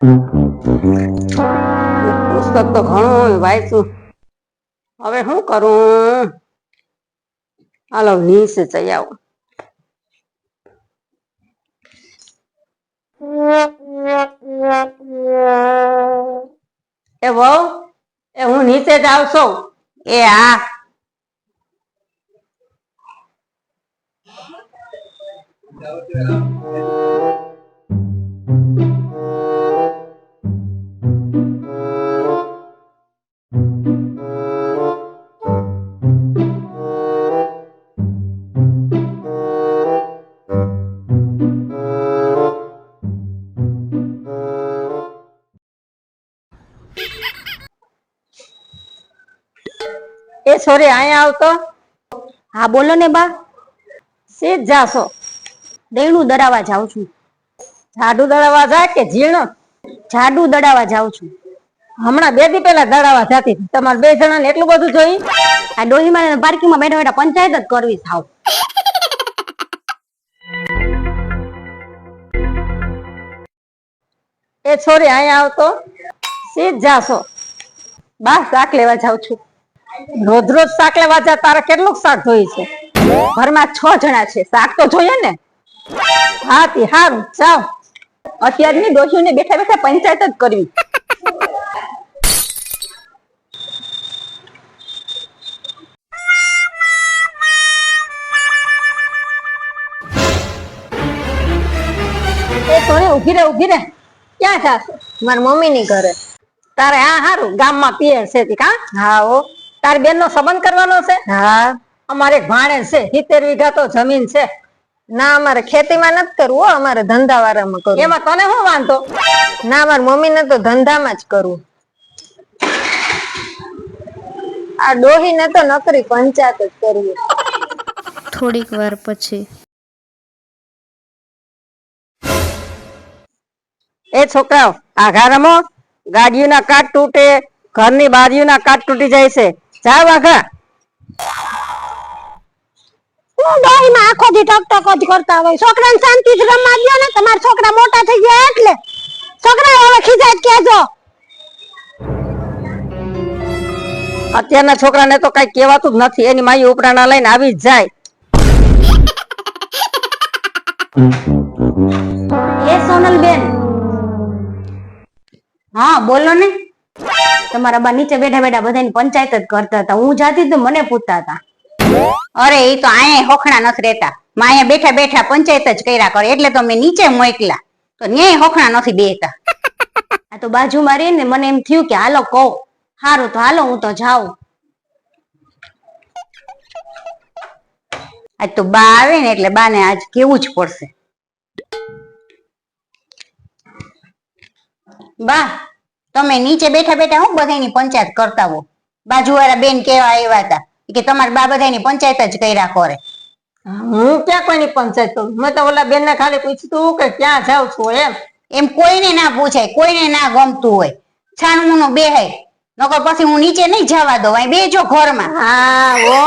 પુસ્તક તો ઘણું વાંચ્યું, હવે શું કરું? હાલો નીચે જઈ આવું. એ વહુ, એ હું નીચે જ આવું છું. એ હા. એ છોરી અહીંયા આવતો. હા બોલો ને બા. સીધ જાશો? દેણું દડાવા જાઉં છું. જાડુ દળાવા જાય કે ઝીણો? જાડુ દડાવા જાઉં છું. હમણાં 2 દી પહેલા દળાવા જતી, તમારે 2 જણાને એટલું બધું જોઈ? આ ડોહીમાં પાર્કિંગમાં બેઠા બેઠા પંચાયત જ કરવી થાવ. એ છોરી અહીંયા આવતો. સીધ જાશો? બા શાક લેવા જાઉં છું. રોજ રોજ શાક લેવા જા, તારે કેટલું શાક જોઈએ છે? ઘરમાં 6 જણા છે, શાક તો જોઈએ ને. હા તી હારું જાવ. અત્યારની ડોશીઓને બેઠા બેઠા પંચાયત જ કરવી. એ સોની ઉભી રે. ક્યાં જાશે? મારા મમ્મી ની ઘરે. તારે આ હારું ગામમાં પિયર છે તી કા? હા ઓ. તારી બેન નો સંબંધ કરવાનો છે? હા. અમારે એક ભાણેજ છે, 70 વીઘા તો જમીન છે. ના અમારે ખેતીમાં નથી કરવું, અમારે ધંધા વાળામાં કરવું. એમાં તને શું વાંધો? ના મારા મમ્મી ને તો ધંધામાં જ કરવું. આ ડોહી ને તો નકરી પંચાયત જ કરવી. થોડીક વાર પછી. એ છોકરાઓ આઘા રમો, ગાડીઓના કાચ તૂટે, ઘરની બારીઓના કાચ તૂટી જાય છે. જાવ આઘા. હું ડોહીમાં આખો દી ટક જ કરતા હોય. છોકરાને શાંતિથી રમવા દ્યો ને, તમારા છોકરા મોટા થઈ ગયા એટલે. છોકરા હવે ખીજાય કેજો. અત્યારના છોકરાને તો કઈ કહેવાતું જ નથી, એની માઈ ઉપરાણા લઈને આવી જ જાય. એ સોનલ બેન. હા બોલો ને. તમારા બા નીચે બેઠા બેઠા બધાની પંચાયત જ કરતા હતા. હું જાતી તો મને પૂછતા હતા. અરે એ તો અહીંયા હોખણા નથી રહેતા, અહીંયા બેઠા બેઠા પંચાયત જ કર્યા કરે, એટલે તો મેં નીચે મોકલા, તો ન્યાય હોખણા નથી બેહતા. આ તો બાજુમાં રહી ને મને એમ થયું કે હાલો કહું. સારું તો હાલો હું તો જાઉં. આજ તો બા આવે ને એટલે બાને આજ કેવું જ પડશે. બા તમે નીચે બેઠા બેઠા હું બધાની પંચાયત કરતા હો? બાજુવાળા બેન કેવા આવ્યા હતા કે તમારા બા બધાની પંચાયત જ કર્યા કરે. હું ક્યાં કોઈની પંચાયત કરું? મેં તો ઓલા બેન ને ખાલી પૂછ્યું કે ક્યાં જાવ છો એમ. એમ કોઈને ના પૂછાય, કોઈને ના ગમતું હોય છાણું બેહાય, નકર પછી હું નીચે નહીં જવા દઉં, અહીં બેજો ઘરમાં. હા ઓ